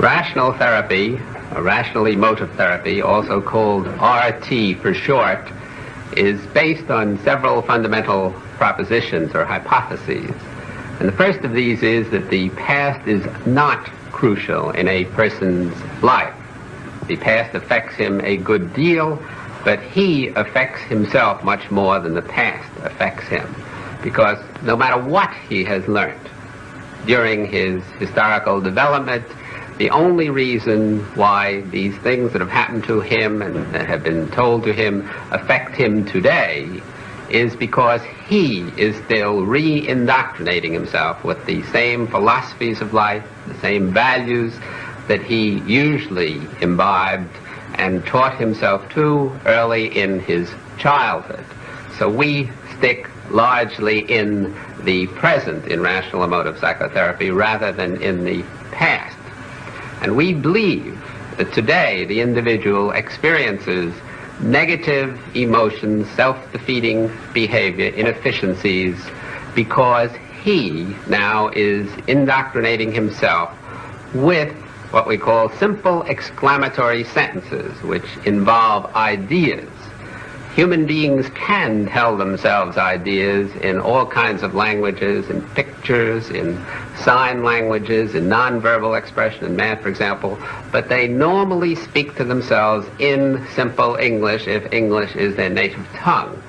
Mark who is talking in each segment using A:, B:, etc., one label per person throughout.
A: Rational therapy, or rational emotive therapy, also called RT for short, is based on several fundamental propositions or hypotheses. And the first of these is that the past is not crucial in a person's life. The past affects him a good deal, but he affects himself much more than the past affects him. Because no matter what he has learned during his historical development, the only reason why these things that have happened to him and that have been told to him affect him today is because he is still re-indoctrinating himself with the same philosophies of life, the same values that he usually imbibed and taught himself to early in his childhood. So we stick largely in the present in rational emotive psychotherapy rather than in the past. And we believe that today the individual experiences negative emotions, self-defeating behavior, inefficiencies, because he now is indoctrinating himself with what we call simple exclamatory sentences, which involve ideas. Human beings can tell themselves ideas in all kinds of languages, in pictures, in sign languages, in nonverbal expression, in math, for example, but they normally speak to themselves in simple English, if English is their native tongue.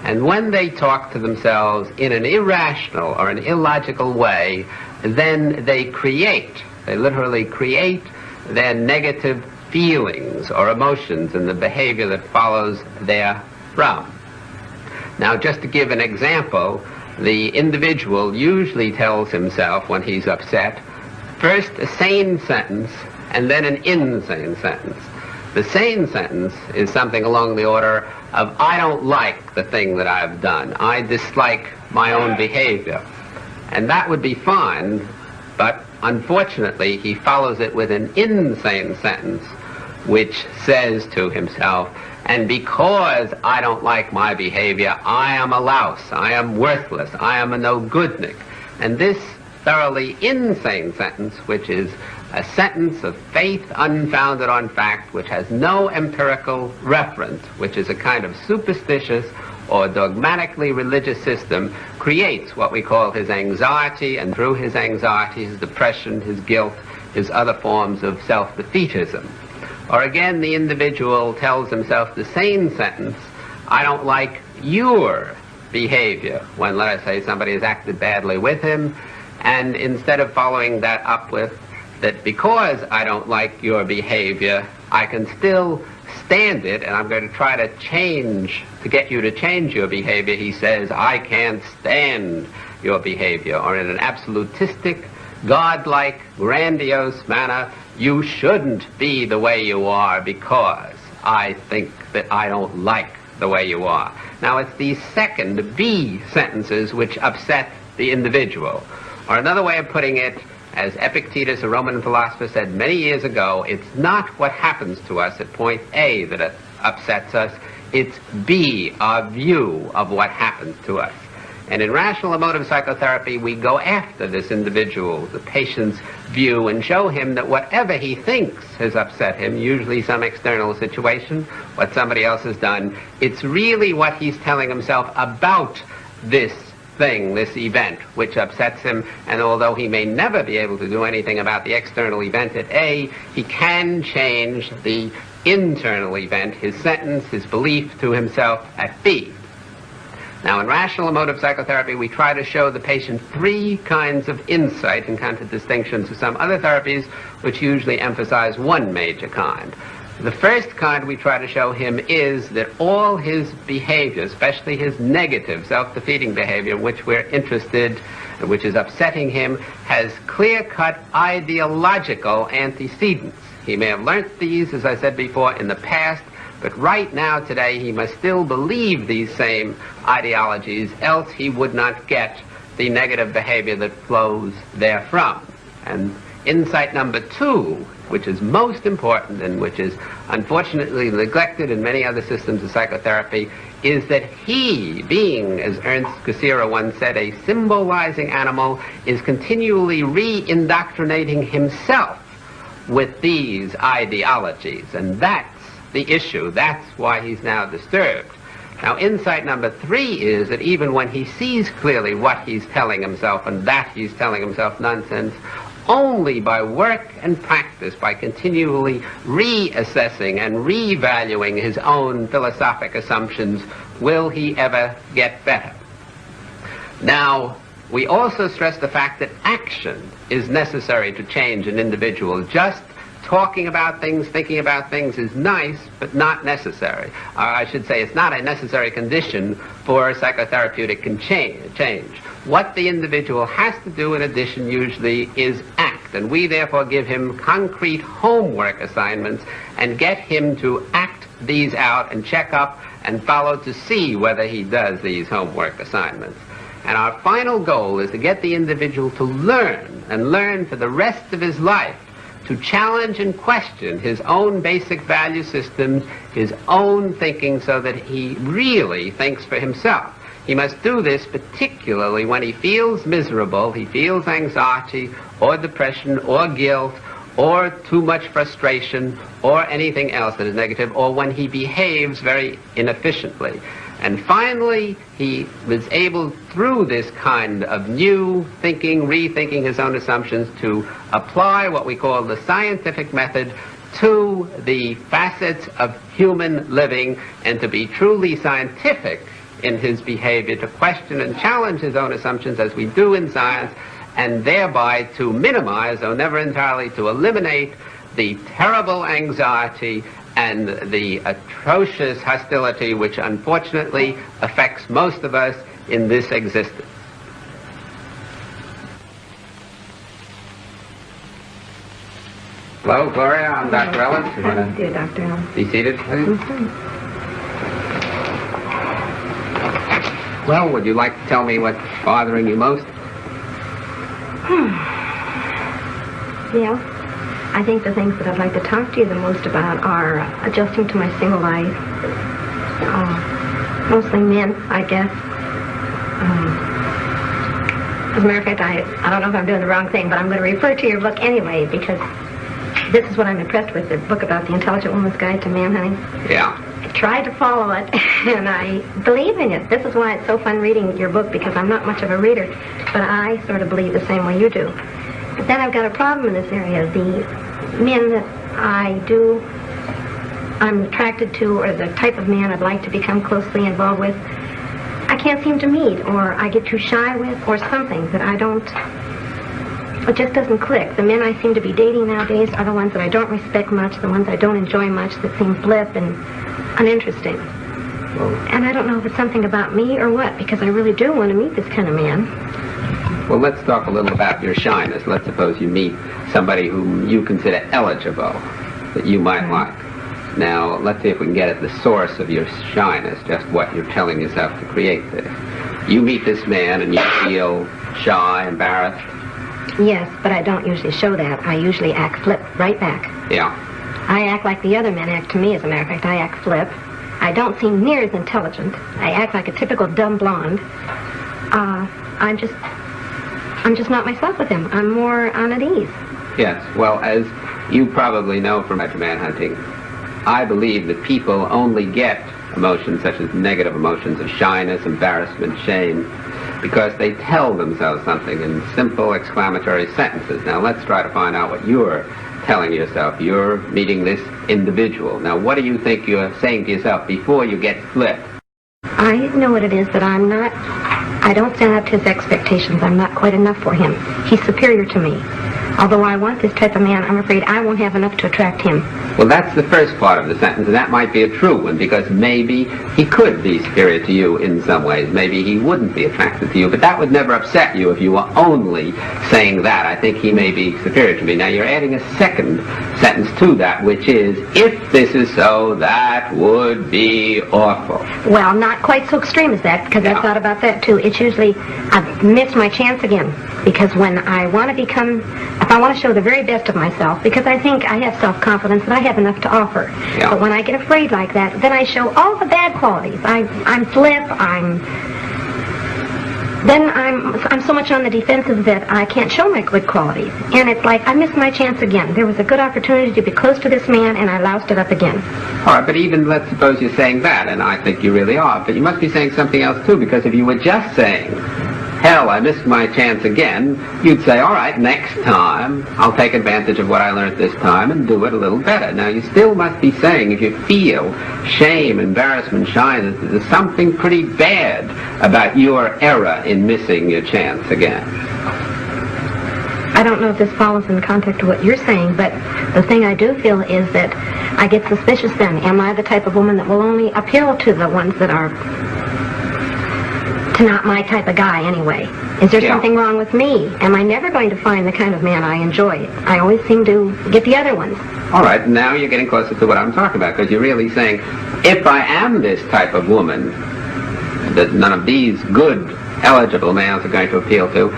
A: And when they talk to themselves in an irrational or an illogical way, then they literally create their negative feelings or emotions and the behavior that follows therefrom. Now, just to give an example, the individual usually tells himself when he's upset, first a sane sentence and then an insane sentence. The sane sentence is something along the order of, I don't like the thing that I've done. I dislike my own behavior. And that would be fine, but unfortunately he follows it with an insane sentence which says to himself, and because I don't like my behavior, I am a louse, I am worthless, I am a no-goodnik. And this thoroughly insane sentence, which is a sentence of faith unfounded on fact, which has no empirical reference, which is a kind of superstitious or dogmatically religious system, creates what we call his anxiety, and through his anxiety, his depression, his guilt, his other forms of self-defeatism. Or again, the individual tells himself the same sentence, I don't like your behavior, when, let us say, somebody has acted badly with him, and instead of following that up with that because I don't like your behavior, I can still stand it, and I'm going to try to get you to change your behavior, he says, I can't stand your behavior. Or in an absolutistic, godlike, grandiose manner, you shouldn't be the way you are because I think that I don't like the way you are. Now, it's these second B sentences which upset the individual. Or another way of putting it, as Epictetus, a Roman philosopher, said many years ago, it's not what happens to us at point A that upsets us, it's B, our view of what happens to us. And in rational emotive psychotherapy, we go after this individual, the patient's view, and show him that whatever he thinks has upset him, usually some external situation, what somebody else has done, it's really what he's telling himself about this thing, this event, which upsets him. And although he may never be able to do anything about the external event at A, he can change the internal event, his sentence, his belief to himself at B. Now, in rational emotive psychotherapy, we try to show the patient three kinds of insight in contradistinction to some other therapies, which usually emphasize one major kind. The first kind we try to show him is that all his behavior, especially his negative, self-defeating behavior, which we're interested, which is upsetting him, has clear-cut ideological antecedents. He may have learnt these, as I said before, in the past, but right now, today, he must still believe these same ideologies, else he would not get the negative behavior that flows therefrom. And insight number two, which is most important and which is unfortunately neglected in many other systems of psychotherapy, is that he, being, as Ernst Cassirer once said, a symbolizing animal, is continually re-indoctrinating himself with these ideologies. And that's the issue. That's why he's now disturbed. Now, insight number 3 is that even when he sees clearly what he's telling himself and that he's telling himself nonsense, only by work and practice, by continually reassessing and revaluing his own philosophic assumptions, will he ever get better. Now, we also stress the fact that action is necessary to change an individual. Just talking about things, thinking about things is nice, but not necessary. I should say it's not a necessary condition for psychotherapeutic change. What the individual has to do in addition usually is act, and we therefore give him concrete homework assignments and get him to act these out and check up and follow to see whether he does these homework assignments. And our final goal is to get the individual to learn, and learn for the rest of his life, to challenge and question his own basic value systems, his own thinking, so that he really thinks for himself. He must do this particularly when he feels miserable, he feels anxiety or depression or guilt or too much frustration or anything else that is negative, or when he behaves very inefficiently. And finally, he was able, through this kind of new thinking, rethinking his own assumptions, to apply what we call the scientific method to the facets of human living, and to be truly scientific in his behavior, to question and challenge his own assumptions as we do in science, and thereby to minimize, though never entirely to eliminate, the terrible anxiety and the atrocious hostility which unfortunately affects most of us in this existence. Hello, Gloria. I'm Dr. Ellis. You want to
B: Dr. Ellis.
A: Be seated, please. Well, would you like to tell me what's bothering you most?
B: Yeah. I think the things that I'd like to talk to you the most about are adjusting to my single life. Mostly men, I guess. As a matter of fact, I don't know if I'm doing the wrong thing, but I'm going to refer to your book anyway, because this is what I'm impressed with, the book about the Intelligent Woman's Guide to Manhunting.
A: Yeah.
B: I tried to follow it, and I believe in it. This is why it's so fun reading your book, because I'm not much of a reader, but I sort of believe the same way you do. But then I've got a problem in this area. The men that I'm attracted to, or the type of man I'd like to become closely involved with, I can't seem to meet, or I get too shy with, or something that it just doesn't click. The men I seem to be dating nowadays are the ones that I don't respect much, the ones I don't enjoy much, that seem blip and uninteresting. And I don't know if it's something about me or what, because I really do want to meet this kind of man.
A: Well, let's talk a little about your shyness. Let's suppose you meet somebody whom you consider eligible, that you might like. Now, let's see if we can get at the source of your shyness, just what you're telling yourself to create this. You meet this man and you feel shy, embarrassed?
B: Yes, but I don't usually show that. I usually act flip right back.
A: Yeah.
B: I act like the other men act to me, as a matter of fact. I act flip. I don't seem near as intelligent. I act like a typical dumb blonde. I'm just not myself with him. I'm more on at ease.
A: Yes, well, as you probably know from manhunting, I believe that people only get emotions such as negative emotions of shyness, embarrassment, shame, because they tell themselves something in simple exclamatory sentences. Now, let's try to find out what you're telling yourself. You're meeting this individual. Now, what do you think you're saying to yourself before you get flipped?
B: I know what it is, that I don't stand up to his expectations. I'm not quite enough for him. He's superior to me. Although I want this type of man, I'm afraid I won't have enough to attract him.
A: Well, that's the first part of the sentence, and that might be a true one, because maybe he could be superior to you in some ways. Maybe he wouldn't be attracted to you, but that would never upset you if you were only saying that. I think he may be superior to me. Now, you're adding a second sentence to that, which is, if this is so, that would be awful.
B: Well, not quite so extreme as that, because I've thought about that, too. It's usually, I've missed my chance again, because when I want to become... If I want to show the very best of myself, because I think I have self-confidence and I have enough to offer. Yeah. But when I get afraid like that, then I show all the bad qualities. I'm flip, then I'm so much on the defensive that I can't show my good qualities. And it's like I missed my chance again. There was a good opportunity to be close to this man, and I loused it up again.
A: All right, but even let's suppose you're saying that, and I think you really are, but you must be saying something else too, because if you were just saying, hell, I missed my chance again, you'd say, all right, next time I'll take advantage of what I learned this time and do it a little better. Now, you still must be saying, if you feel shame, embarrassment, shyness, there's something pretty bad about your error in missing your chance again.
B: I don't know if this follows in the context of what you're saying, but the thing I do feel is that I get suspicious then. Am I the type of woman that will only appeal to the ones that are not my type of guy anyway? Is there something wrong with me? Am I never going to find the kind of man I enjoy? I always seem to get the other ones.
A: All right, now you're getting closer to what I'm talking about, because you're really saying, if I am this type of woman that none of these good, eligible males are going to appeal to,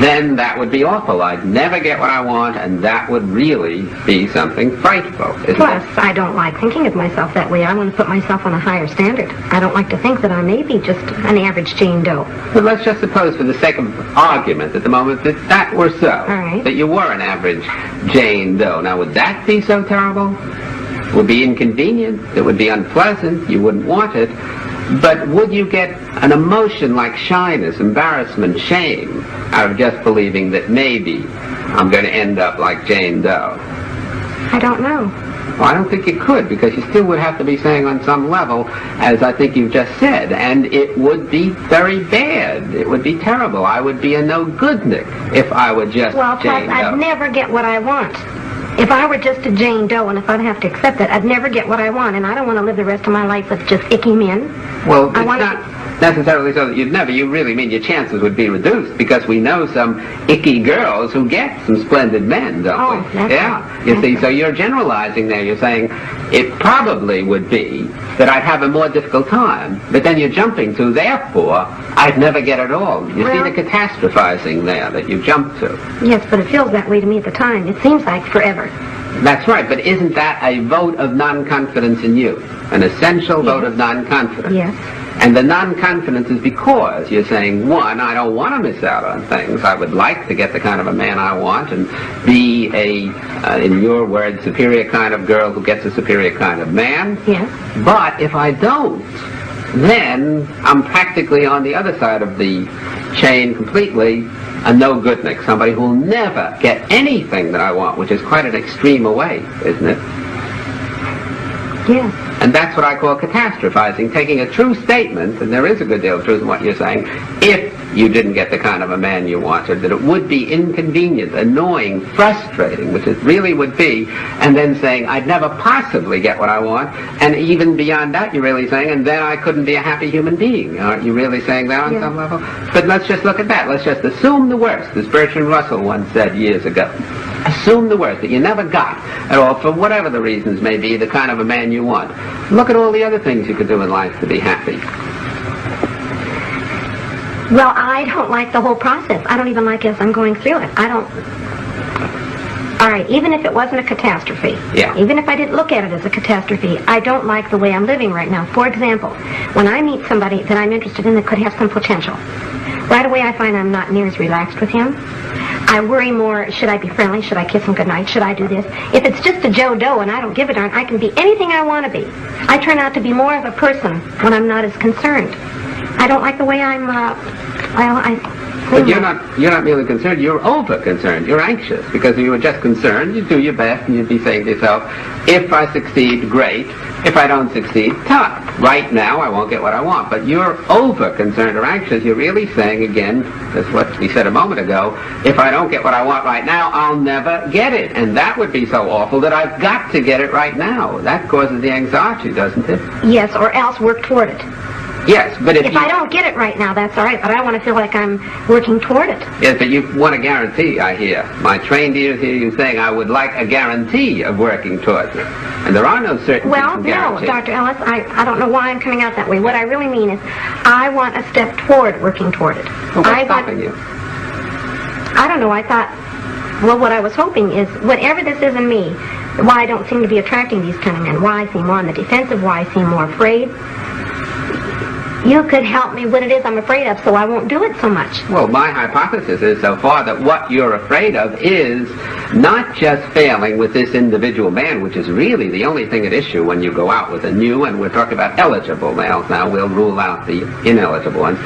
A: then that would be awful. I'd never get what I want, and that would really be something frightful, isn't it?
B: Plus, I don't like thinking of myself that way. I want to put myself on a higher standard. I don't like to think that I may be just an average Jane Doe.
A: But let's just suppose, for the sake of argument at the moment, that that were so.
B: All right.
A: That you were an average Jane Doe. Now, would that be so terrible? It would be inconvenient. It would be unpleasant. You wouldn't want it. But would you get an emotion like shyness, embarrassment, shame out of just believing that maybe I'm going to end up like Jane Doe?
B: I don't know.
A: Well, I don't think you could, because you still would have to be saying on some level, as I think you've just said, and it would be very bad. It would be terrible. I would be a no-goodnik if I were just
B: Well,
A: Jane
B: plus, I'd
A: Doe.
B: never get what I want. If I were just a Jane Doe, and if I'd have to accept it, I'd never get what I want, and I don't want to live the rest of my life with just icky men.
A: Well, it's not necessarily so that you'd never. You really mean your chances would be reduced, because we know some icky girls who get some splendid men, don't we?
B: That's
A: Yeah.
B: right.
A: You see, so you're generalizing there. You're saying it probably would be that I'd have a more difficult time, but then you're jumping to, therefore, I'd never get it all. You see the catastrophizing there that you jump to.
B: Yes, but it feels that way to me at the time. It seems like forever.
A: That's right, but isn't that a vote of non-confidence in you? An essential vote of non-confidence?
B: Yes.
A: And the non-confidence is because you're saying, one, I don't want to miss out on things. I would like to get the kind of a man I want and be a, in your words, superior kind of girl who gets a superior kind of man.
B: Yes.
A: But if I don't, then I'm practically on the other side of the chain completely, a no-goodnik, somebody who will never get anything that I want, which is quite an extreme away, isn't it?
B: Yes.
A: And that's what I call catastrophizing, taking a true statement, and there is a good deal of truth in what you're saying, if you didn't get the kind of a man you wanted, that it would be inconvenient, annoying, frustrating, which it really would be, and then saying, I'd never possibly get what I want, and even beyond that, you're really saying, and then I couldn't be a happy human being. Aren't you really saying that on some level? But let's just look at that. Let's just assume the worst, as Bertrand Russell once said years ago. Assume the worst, that you never got at all, for whatever the reasons may be, the kind of a man you want. Look at all the other things you could do in life to be happy.
B: Well, I don't like the whole process. I don't even like it as I'm going through it. I don't... All right, even if it wasn't a catastrophe, even if I didn't look at it as a catastrophe, I don't like the way I'm living right now. For example, when I meet somebody that I'm interested in that could have some potential, right away I find I'm not near as relaxed with him. I worry more, should I be friendly? Should I kiss him goodnight? Should I do this? If it's just a Joe Doe and I don't give a darn, I can be anything I want to be. I turn out to be more of a person when I'm not as concerned. I don't like the way I'm,
A: But you're not merely concerned, you're over-concerned, you're anxious, because if you were just concerned, you'd do your best and you'd be saying to yourself, if I succeed, great. If I don't succeed, tough. Right now, I won't get what I want. But you're over-concerned or anxious. You're really saying, again, that's what we said a moment ago, if I don't get what I want right now, I'll never get it. And that would be so awful that I've got to get it right now. That causes the anxiety, doesn't it?
B: Yes, or else work toward it.
A: Yes, but if
B: I don't get it right now, that's all right, but I want to feel like I'm working toward it.
A: Yes, but you want a guarantee, I hear. My trained ears hear you saying, I would like a guarantee of working towards it. And there are no certainties and guarantees.
B: No, Dr. Ellis, I don't know why I'm coming out that way. What I really mean is, I want a step toward working toward it.
A: Well, what's stopping you?
B: I don't know, I thought, well, what I was hoping is, whatever this is in me, why I don't seem to be attracting these kind of men, why I seem more on the defensive, why I seem more afraid. you could help me what it is I'm afraid of so I won't do it so much.
A: Well, my hypothesis is so far that what you're afraid of is not just failing with this individual man, which is really the only thing at issue when you go out with a new, and we're talking about eligible males now, we'll rule out the ineligible ones.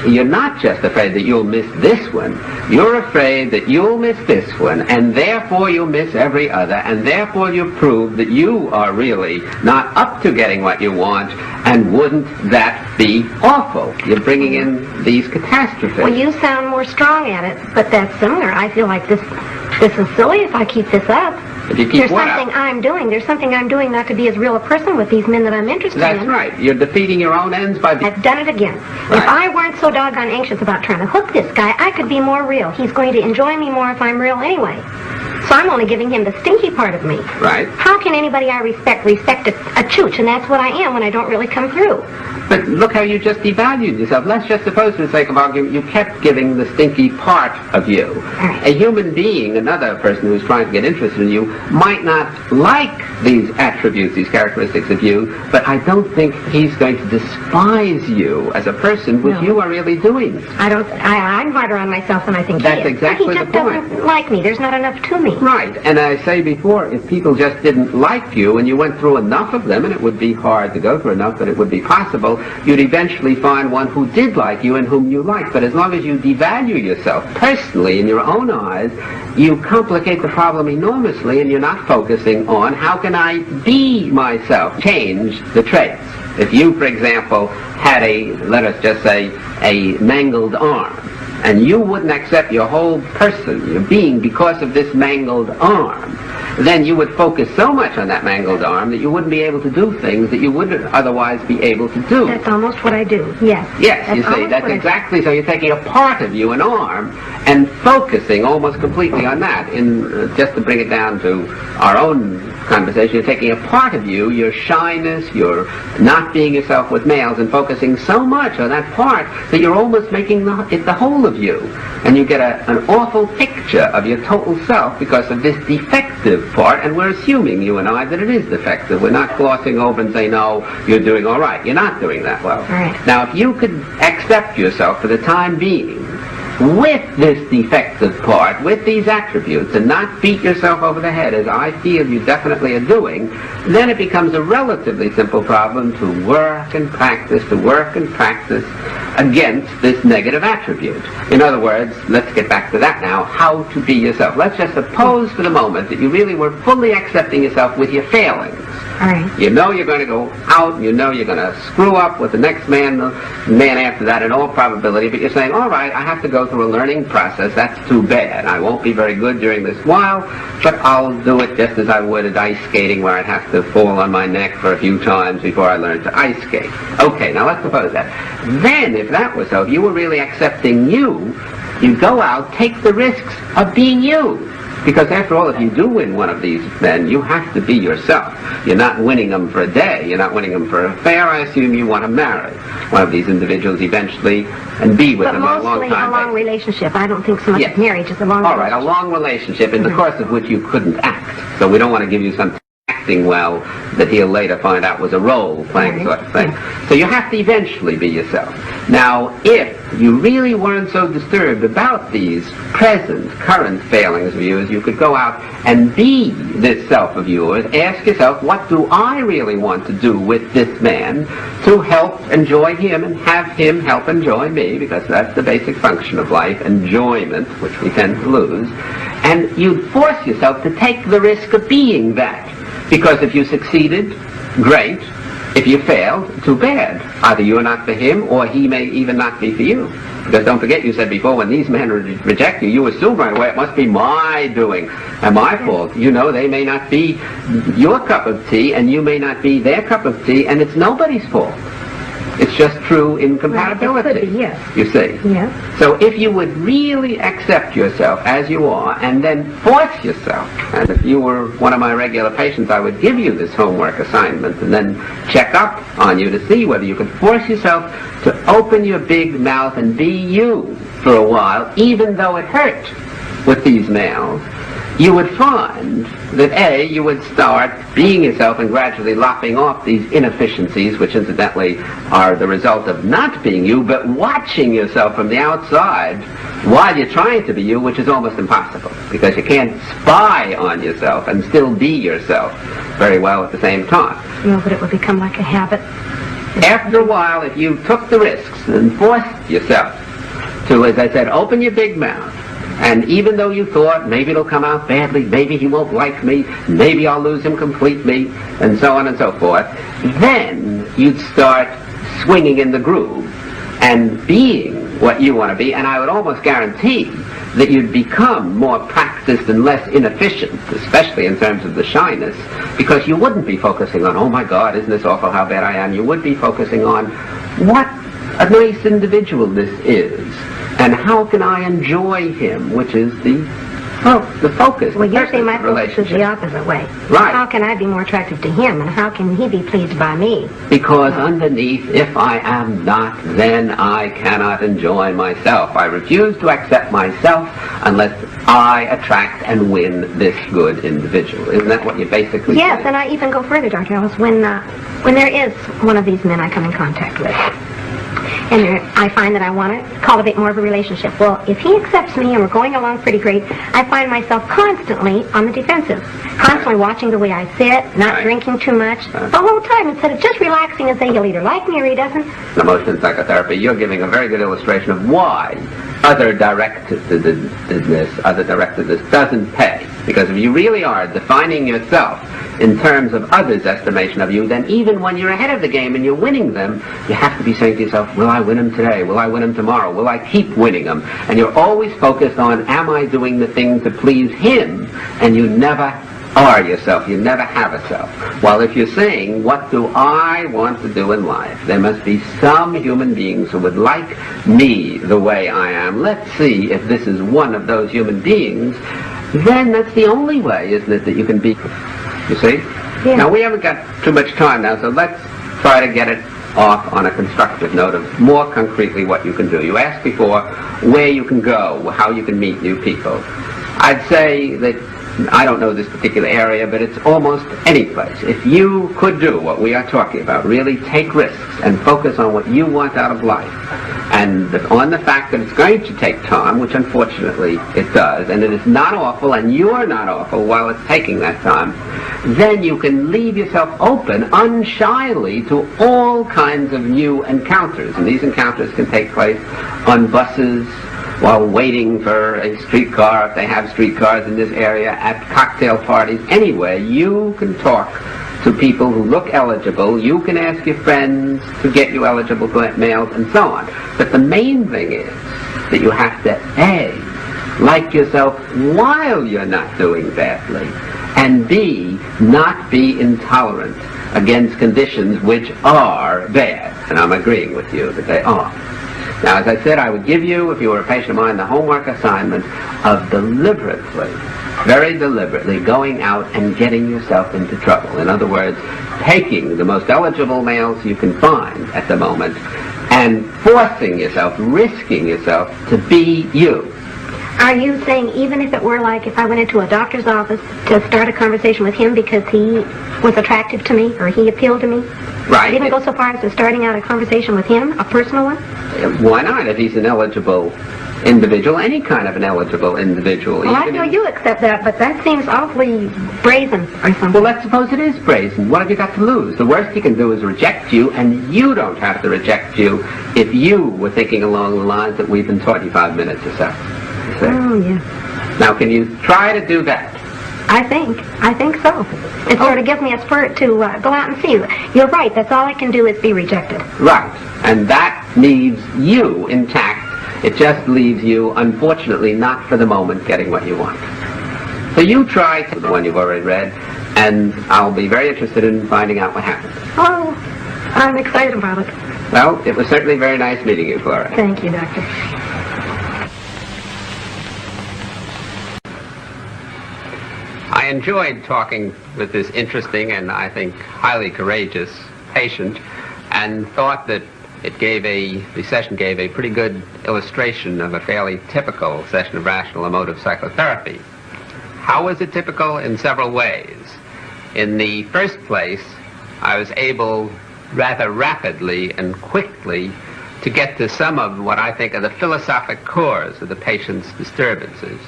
A: You're not just afraid that you'll miss this one. You're afraid that you'll miss this one, and therefore you'll miss every other, and therefore you prove that you are really not up to getting what you want, and wouldn't that be awful? You're bringing in these catastrophes.
B: Well, you sound more strong at it, but that's similar. I feel like this is silly if I keep this up.
A: If you keep
B: There's something I'm doing. There's something I'm doing not to be as real a person with these men that I'm interested in.
A: That's right. You're defeating your own ends by...
B: I've done it again.
A: Right.
B: If I weren't so doggone anxious about trying to hook this guy, I could be more real. He's going to enjoy me more if I'm real anyway. So I'm only giving him the stinky part of me.
A: Right.
B: How can anybody I respect a chooch? And that's what I am when I don't really come through.
A: But look how you just devalued yourself. Let's just suppose, for the sake of argument, you kept giving the stinky part of you.
B: Right.
A: A human being, another person who's trying to get interested in you, might not like these attributes, these characteristics of you, but I don't think he's going to despise you as a person, which you are really doing.
B: I'm harder on myself than I think
A: That's
B: he is.
A: exactly
B: He just
A: the point.
B: doesn't like me. There's not enough to me.
A: Right, and I say before, if people just didn't like you and you went through enough of them, and it would be hard to go through enough, but it would be possible, you'd eventually find one who did like you and whom you liked. But as long as you devalue yourself personally in your own eyes, you complicate the problem enormously, and you're not focusing on how can I be myself, change the traits. If you, for example, had let us just say, a mangled arm, and you wouldn't accept your whole person, your being, because of this mangled arm, then you would focus so much on that mangled arm that you wouldn't be able to do things that you wouldn't otherwise be able to do.
B: That's almost what I do, yes.
A: Yes, you see, that's exactly so. You're taking a part of you, an arm, and focusing almost completely on that. Just to bring it down to our own conversation, you're taking a part of you, your shyness, your not being yourself with males, and focusing so much on that part that you're almost making it the whole of you. And you get an awful picture of your total self because of this defective part, and we're assuming, you and I, that it is defective. We're not glossing over and saying, no, you're doing all right. You're not doing that well.
B: Right.
A: Now, if you could accept yourself for the time being with this defective part, with these attributes, and not beat yourself over the head, as I feel you definitely are doing, then it becomes a relatively simple problem to work and practice against this negative attribute. In other words, let's get back to that now, how to be yourself. Let's just suppose for the moment that you really were fully accepting yourself with your failings.
B: All right.
A: You know you're going to go out, and you know you're going to screw up with the next man, the man after that in all probability, but you're saying, all right, I have to go through a learning process. That's too bad. I won't be very good during this while, but I'll do it just as I would at ice skating, where I'd have to fall on my neck for a few times before I learned to ice skate. Okay, now let's suppose that. Then, if that was so, if you were really accepting you, you'd go out, take the risks of being you. Because after all, if you do win one of these men, you have to be yourself. You're not winning them for a day. You're not winning them for an affair. I assume you want to marry one of these individuals eventually and be with them a long time.
B: But mostly a long relationship. I don't think so much of marriage is a long relationship.
A: All right, a long relationship in the course of which you couldn't act. So we don't want to give you some acting well that he'll later find out was a role-playing sort of thing. So you have to eventually be yourself. Now, if you really weren't so disturbed about these current failings of yours, you could go out and be this self of yours. Ask yourself, what do I really want to do with this man to help enjoy him and have him help enjoy me? Because that's the basic function of life, enjoyment, which we tend to lose. And you'd force yourself to take the risk of being that. Because if you succeeded, great. If you failed, too bad. Either you're not for him, or he may even not be for you. Because don't forget, you said before, when these men reject you, you assume right away it must be my doing and my fault. You know, they may not be your cup of tea, and you may not be their cup of tea, and it's nobody's fault. It's just true incompatibility.
B: Right, it could be, yes.
A: You see.
B: Yes.
A: So if you would really accept yourself as you are, and then force yourself, and if you were one of my regular patients, I would give you this homework assignment and then check up on you to see whether you could force yourself to open your big mouth and be you for a while, even though it hurt with these males. you would find that A, you would start being yourself and gradually lopping off these inefficiencies, which incidentally are the result of not being you, but watching yourself from the outside while you're trying to be you, which is almost impossible, because you can't spy on yourself and still be yourself very well at the same time.
B: No, but it would become like a habit.
A: After a while, if you took the risks and forced yourself to, as I said, open your big mouth, and even though you thought maybe it'll come out badly, maybe he won't like me, maybe I'll lose him completely, and so on and so forth, then you'd start swinging in the groove and being what you want to be, and I would almost guarantee that you'd become more practiced and less inefficient, especially in terms of the shyness, because you wouldn't be focusing on, oh my God, isn't this awful how bad I am? You would be focusing on what a nice individual this is, and how can I enjoy him, which is the focus.
B: Well, you say my focus is the opposite way.
A: Right.
B: How can I be more attractive to him, and how can he be pleased by me?
A: Because underneath, if I am not, then I cannot enjoy myself. I refuse to accept myself unless I attract and win this good individual. Isn't that what you basically say?
B: Yes, and I even go further, Dr. Ellis, when there is one of these men I come in contact with, and I find that I want to cultivate more of a relationship. Well, if he accepts me and we're going along pretty great, I find myself constantly on the defensive, constantly watching the way I sit, not drinking too much, the whole time, instead of just relaxing and saying he'll either like me or he doesn't.
A: The motion psychotherapy, you're giving a very good illustration of why other directedness doesn't pay. Because if you really are defining yourself in terms of others' estimation of you, then even when you're ahead of the game and you're winning them, you have to be saying to yourself, will I win them today? Will I win them tomorrow? Will I keep winning them? And you're always focused on, am I doing the thing to please him? And you never are yourself. You never have a self. While if you're saying, what do I want to do in life? There must be some human beings who would like me the way I am. Let's see if this is one of those human beings. Then that's the only way, isn't it, that you can be, you see?
B: Yeah.
A: Now, we haven't got too much time now, so let's try to get it off on a constructive note of more concretely what you can do. You asked before where you can go, how you can meet new people. I'd say that, I don't know this particular area, but it's almost any place. If you could do what we are talking about, really take risks and focus on what you want out of life, and on the fact that it's going to take time, which unfortunately it does, and it is not awful, and you're not awful while it's taking that time, then you can leave yourself open unshyly to all kinds of new encounters. And these encounters can take place on buses, while waiting for a streetcar, if they have streetcars in this area, at cocktail parties, anywhere. You can talk to people who look eligible. You can ask your friends to get you eligible for males and so on. But the main thing is that you have to, A, like yourself while you're not doing badly, and B, not be intolerant against conditions which are bad. And I'm agreeing with you that they are. Now, as I said, I would give you, if you were a patient of mine, the homework assignment of deliberately, very deliberately going out and getting yourself into trouble. In other words, taking the most eligible males you can find at the moment and forcing yourself, risking yourself to be you.
B: Are you saying even if it were like if I went into a doctor's office to start a conversation with him because he was attractive to me or he appealed to me?
A: Right.
B: I'd even go so far as to starting out a conversation with him, a personal one?
A: Why not? If he's an eligible individual, any kind of an eligible individual.
B: Well, I know you accept that, but that seems awfully brazen or something.
A: Well, let's suppose it is brazen. What have you got to lose? The worst he can do is reject you, and you don't have to reject you if you were thinking along the lines that we've been 25 minutes or so.
B: Oh, yeah.
A: Now, can you try to do that?
B: I think so. It sort of gives me a spurt to go out and see you. You're right, that's all I can do is be rejected.
A: Right, and that leaves you intact. It just leaves you, unfortunately, not for the moment, getting what you want. So you try to the one you've already read, and I'll be very interested in finding out what happens.
B: Oh, I'm excited about it.
A: Well, it was certainly very nice meeting you, Gloria.
B: Thank you, Doctor.
A: I enjoyed talking with this interesting and, I think, highly courageous patient, and thought that the session gave a pretty good illustration of a fairly typical session of rational emotive psychotherapy. How was it typical? In several ways. In the first place, I was able rather rapidly and quickly to get to some of what I think are the philosophic cores of the patient's disturbances,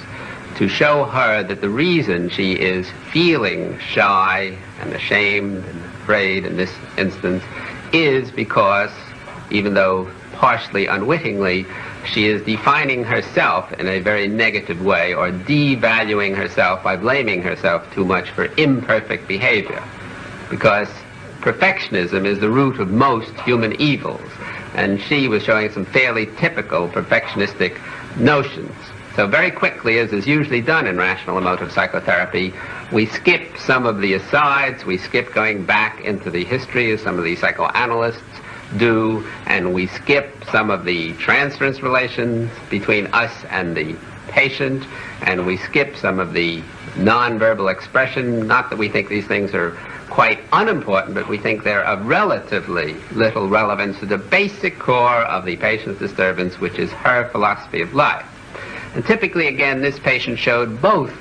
A: to show her that the reason she is feeling shy and ashamed and afraid in this instance is because, even though partially unwittingly, she is defining herself in a very negative way, or devaluing herself by blaming herself too much for imperfect behavior. Because perfectionism is the root of most human evils, and she was showing some fairly typical perfectionistic notions. So very quickly, as is usually done in rational emotive psychotherapy, we skip some of the asides, we skip going back into the history, as some of the psychoanalysts do, and we skip some of the transference relations between us and the patient, and we skip some of the nonverbal expression. Not that we think these things are quite unimportant, but we think they're of relatively little relevance to the basic core of the patient's disturbance, which is her philosophy of life. And typically, again, this patient showed both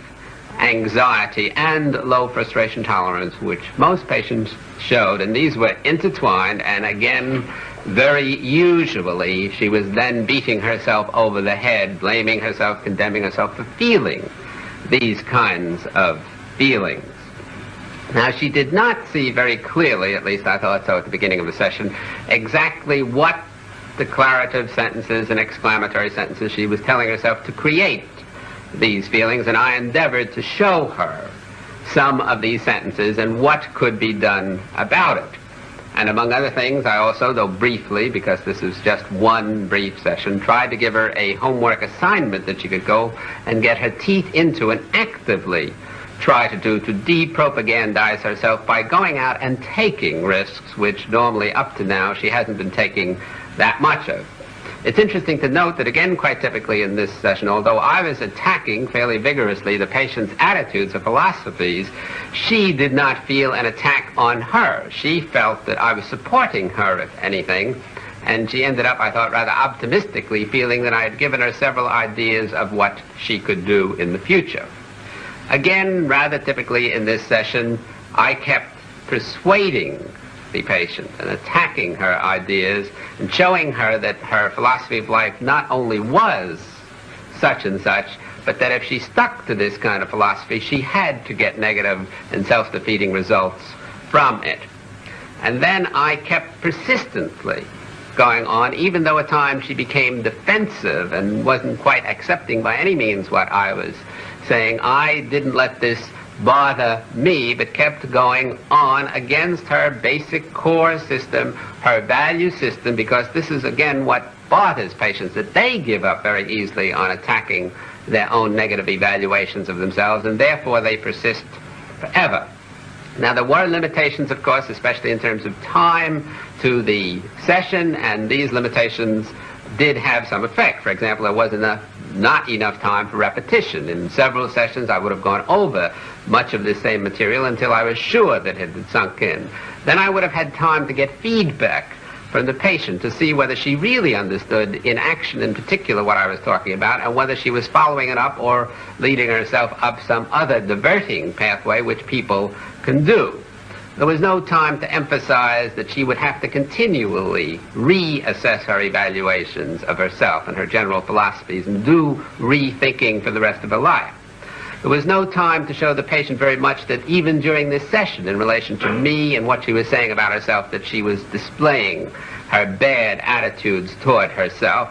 A: anxiety and low frustration tolerance, which most patients showed, and these were intertwined, and again, very usually, she was then beating herself over the head, blaming herself, condemning herself for feeling these kinds of feelings. Now, she did not see very clearly, at least I thought so at the beginning of the session, exactly what declarative sentences and exclamatory sentences she was telling herself to create these feelings, and I endeavored to show her some of these sentences and what could be done about it. And among other things, I also, though briefly, because this is just one brief session, tried to give her a homework assignment that she could go and get her teeth into and actively try to do, to de-propagandize herself by going out and taking risks, which normally up to now she hasn't been taking that much of. It's interesting to note that, again, quite typically in this session, although I was attacking fairly vigorously the patient's attitudes or philosophies, she did not feel an attack on her. She felt that I was supporting her, if anything, and she ended up, I thought, rather optimistically feeling that I had given her several ideas of what she could do in the future. Again, rather typically in this session, I kept persuading the patient and attacking her ideas and showing her that her philosophy of life not only was such and such, but that if she stuck to this kind of philosophy, she had to get negative and self-defeating results from it. And then I kept persistently going on, even though at times she became defensive and wasn't quite accepting by any means what I was saying. I didn't let this bother me, but kept going on against her basic core system, her value system, because this is, again, what bothers patients, that they give up very easily on attacking their own negative evaluations of themselves, and therefore they persist forever. Now, there were limitations, of course, especially in terms of time to the session, and these limitations did have some effect. For example, there was not enough time for repetition. In several sessions, I would have gone over much of the same material until I was sure that it had sunk in. Then I would have had time to get feedback from the patient to see whether she really understood in action in particular what I was talking about, and whether she was following it up or leading herself up some other diverting pathway which people can do. There was no time to emphasize that she would have to continually reassess her evaluations of herself and her general philosophies and do rethinking for the rest of her life. There was no time to show the patient very much that even during this session, in relation to me and what she was saying about herself, that she was displaying her bad attitudes toward herself.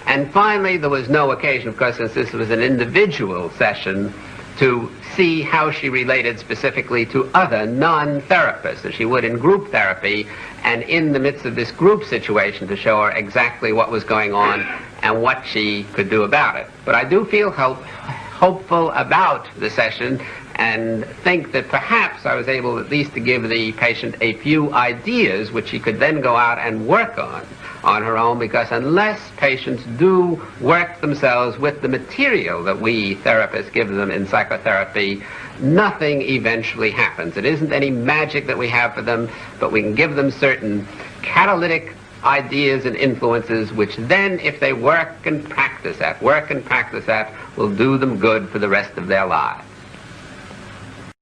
A: And finally, there was no occasion, of course, since this was an individual session, to see how she related specifically to other non-therapists, as she would in group therapy, and in the midst of this group situation to show her exactly what was going on and what she could do about it. But I do feel hopeful about the session and think that perhaps I was able at least to give the patient a few ideas which she could then go out and work on her own, because unless patients do work themselves with the material that we therapists give them in psychotherapy, nothing eventually happens. It isn't any magic that we have for them, but we can give them certain catalytic ideas and influences which then, if they work and practice at, will do them good for the rest of their lives.